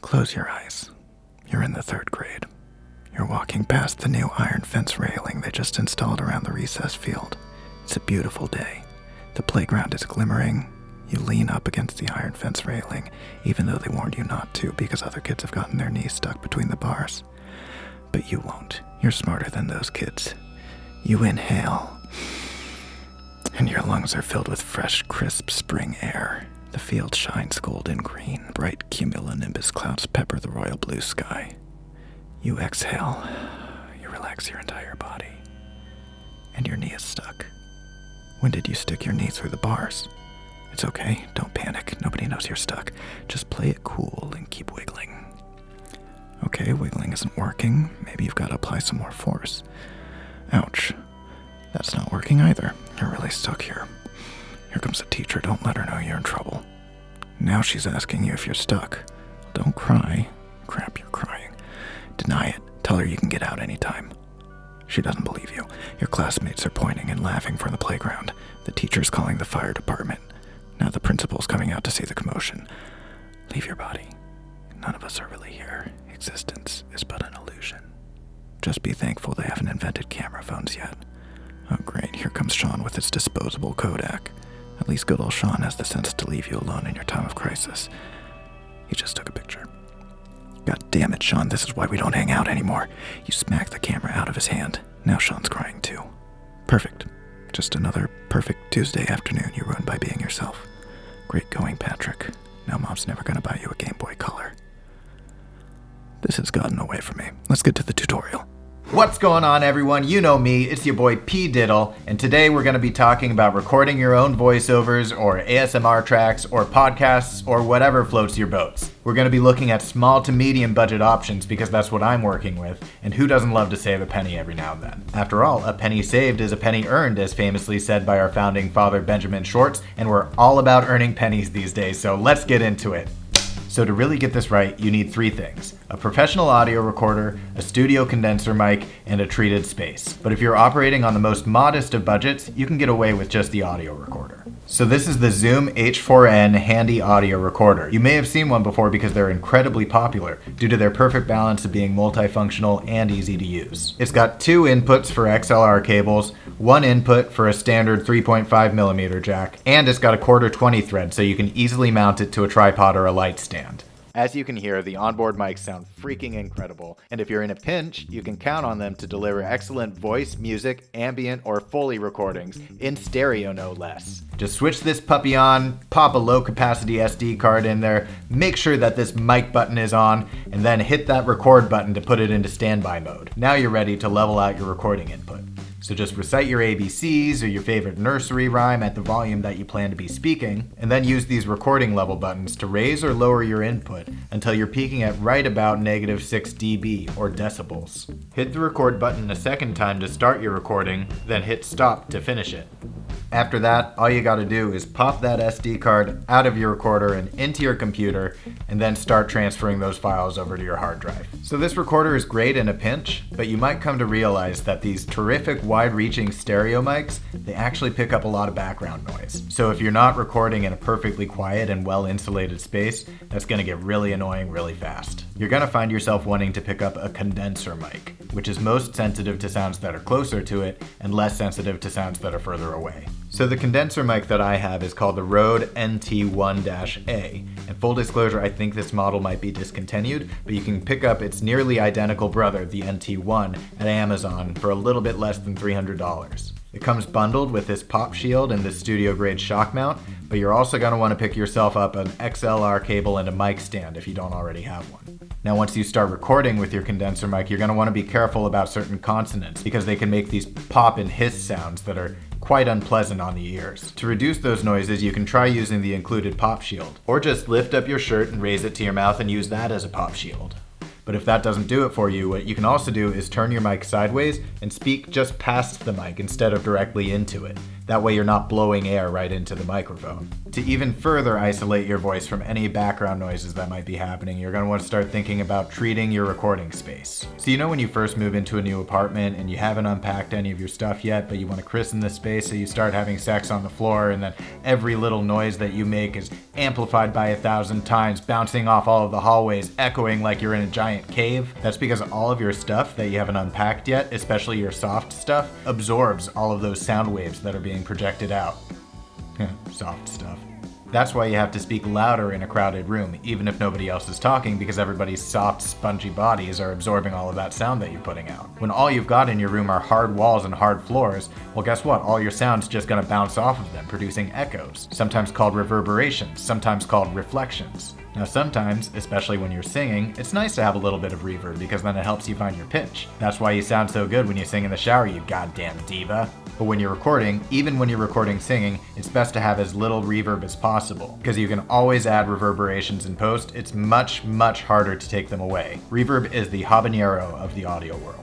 Close your eyes. You're in the 3rd grade. You're walking past the new iron fence railing they just installed around the recess field. It's a beautiful day. The playground is glimmering. You lean up against the iron fence railing, even though they warned you not to because other kids have gotten their knees stuck between the bars. But you won't. You're smarter than those kids. You inhale, and your lungs are filled with fresh, crisp spring air. The field shines golden green. Bright cumulonimbus clouds pepper the royal blue sky. You exhale. You relax your entire body. And your knee is stuck. When did you stick your knee through the bars? It's okay. Don't panic. Nobody knows you're stuck. Just play it cool and keep wiggling. Okay, wiggling isn't working. Maybe you've got to apply some more force. Ouch. That's not working either. You're really stuck here. Here comes the teacher. Don't let her know you're in trouble. Now she's asking you if you're stuck. Don't cry. Crap, you're crying. Deny it. Tell her you can get out anytime. She doesn't believe you. Your classmates are pointing and laughing from the playground. The teacher's calling the fire department. Now the principal's coming out to see the commotion. Leave your body. None of us are really here. Existence is but an illusion. Just be thankful they haven't invented camera phones yet. Oh great, here comes Sean with his disposable Kodak. At least good old Sean has the sense to leave you alone in your time of crisis. He just took a picture. God damn it, Sean, this is why we don't hang out anymore. You smacked the camera out of his hand. Now Sean's crying too. Perfect. Just another perfect Tuesday afternoon you ruined by being yourself. Great going, Patrick. Now Mom's never gonna buy you a Game Boy Color. This has gotten away from me. Let's get to the tutorial. What's going on, everyone? You know me, it's your boy P. Diddle, and today we're going to be talking about recording your own voiceovers or ASMR tracks or podcasts or whatever floats your boats. We're going to be looking at small to medium budget options because that's what I'm working with, and who doesn't love to save a penny every now and then? After all, a penny saved is a penny earned, as famously said by our founding father Benjamin Schwartz, and we're all about earning pennies these days, so let's get into it. So to really get this right, you need 3 things: a professional audio recorder, a studio condenser mic, and a treated space. But if you're operating on the most modest of budgets, you can get away with just the audio recorder. So this is the Zoom H4n handy audio recorder. You may have seen one before because they're incredibly popular due to their perfect balance of being multifunctional and easy to use. It's got 2 inputs for XLR cables, 1 input for a standard 3.5mm jack, and it's got a 1/4-20 thread so you can easily mount it to a tripod or a light stand. As you can hear, the onboard mics sound freaking incredible, and if you're in a pinch, you can count on them to deliver excellent voice, music, ambient, or Foley recordings, in stereo no less. Just switch this puppy on, pop a low-capacity SD card in there, make sure that this mic button is on, and then hit that record button to put it into standby mode. Now you're ready to level out your recording input. So just recite your ABCs or your favorite nursery rhyme at the volume that you plan to be speaking, and then use these recording level buttons to raise or lower your input until you're peaking at right about -6 dB or decibels. Hit the record button a second time to start your recording, then hit stop to finish it. After that, all you gotta do is pop that SD card out of your recorder and into your computer, and then start transferring those files over to your hard drive. So this recorder is great in a pinch, but you might come to realize that these terrific wide-reaching stereo mics, they actually pick up a lot of background noise. So if you're not recording in a perfectly quiet and well-insulated space, that's gonna get really annoying really fast. You're gonna find yourself wanting to pick up a condenser mic, which is most sensitive to sounds that are closer to it and less sensitive to sounds that are further away. So the condenser mic that I have is called the Rode NT1-A, and full disclosure, I think this model might be discontinued, but you can pick up its nearly identical brother, the NT1, at Amazon for a little bit less than $300. It comes bundled with this pop shield and this studio grade shock mount, but you're also going to want to pick yourself up an XLR cable and a mic stand if you don't already have one. Now once you start recording with your condenser mic, you're going to want to be careful about certain consonants because they can make these pop and hiss sounds that are quite unpleasant on the ears. To reduce those noises, you can try using the included pop shield, or just lift up your shirt and raise it to your mouth and use that as a pop shield. But if that doesn't do it for you, what you can also do is turn your mic sideways and speak just past the mic instead of directly into it. That way you're not blowing air right into the microphone. To even further isolate your voice from any background noises that might be happening, you're going to want to start thinking about treating your recording space. So you know when you first move into a new apartment and you haven't unpacked any of your stuff yet, but you want to christen the space, so you start having sex on the floor, and then every little noise that you make is amplified by 1,000 times, bouncing off all of the hallways, echoing like you're in a giant cave? That's because all of your stuff that you haven't unpacked yet, especially your soft stuff, absorbs all of those sound waves that are being projected out. Soft stuff. That's why you have to speak louder in a crowded room, even if nobody else is talking, because everybody's soft, spongy bodies are absorbing all of that sound that you're putting out. When all you've got in your room are hard walls and hard floors, well, guess what? All your sound's just gonna bounce off of them, producing echoes, sometimes called reverberations, sometimes called reflections. Now sometimes, especially when you're singing, it's nice to have a little bit of reverb because then it helps you find your pitch. That's why you sound so good when you sing in the shower, you goddamn diva. But when you're recording, even when you're recording singing, it's best to have as little reverb as possible, because you can always add reverberations in post. It's much, much harder to take them away. Reverb is the habanero of the audio world.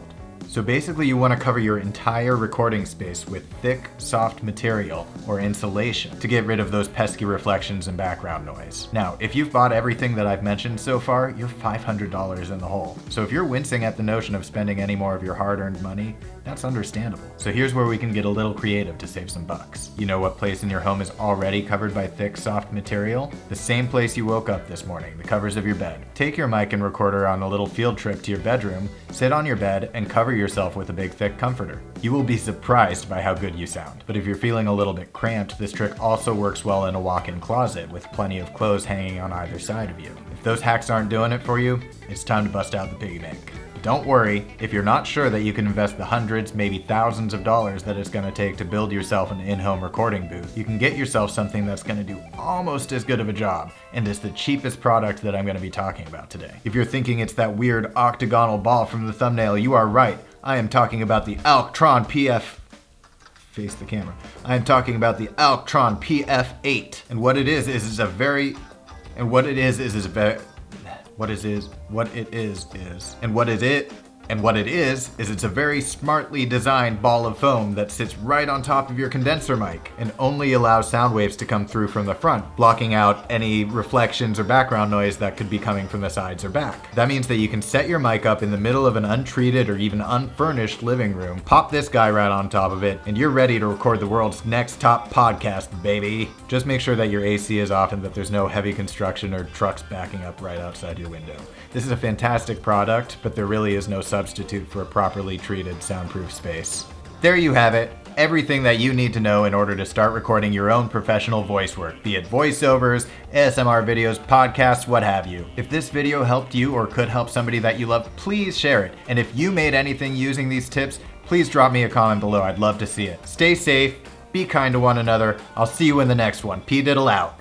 So basically you want to cover your entire recording space with thick, soft material or insulation to get rid of those pesky reflections and background noise. Now, if you've bought everything that I've mentioned so far, you're $500 in the hole. So if you're wincing at the notion of spending any more of your hard-earned money, that's understandable. So here's where we can get a little creative to save some bucks. You know what place in your home is already covered by thick, soft material? The same place you woke up this morning, the covers of your bed. Take your mic and recorder on a little field trip to your bedroom, sit on your bed, and cover yourself with a big thick comforter. You will be surprised by how good you sound. But if you're feeling a little bit cramped, this trick also works well in a walk-in closet with plenty of clothes hanging on either side of you. If those hacks aren't doing it for you, it's time to bust out the piggy bank. Don't worry, if you're not sure that you can invest the hundreds, maybe thousands of dollars that it's going to take to build yourself an in-home recording booth, you can get yourself something that's going to do almost as good of a job, and it's the cheapest product that I'm going to be talking about today. If you're thinking it's that weird octagonal ball from the thumbnail, you are right. I am talking about the Alctron PF... Face the camera. I am talking about the Alctron PF8. And what it is it's a very... And what it is it's a very smartly designed ball of foam that sits right on top of your condenser mic and only allows sound waves to come through from the front, blocking out any reflections or background noise that could be coming from the sides or back. That means that you can set your mic up in the middle of an untreated or even unfurnished living room, pop this guy right on top of it, and you're ready to record the world's next top podcast, baby. Just make sure that your AC is off and that there's no heavy construction or trucks backing up right outside your window. This is a fantastic product, but there really is no substitute for a properly treated soundproof space. There you have it. Everything that you need to know in order to start recording your own professional voice work, be it voiceovers, ASMR videos, podcasts, what have you. If this video helped you or could help somebody that you love, please share it. And if you made anything using these tips, please drop me a comment below. I'd love to see it. Stay safe, be kind to one another. I'll see you in the next one. P Diddle out.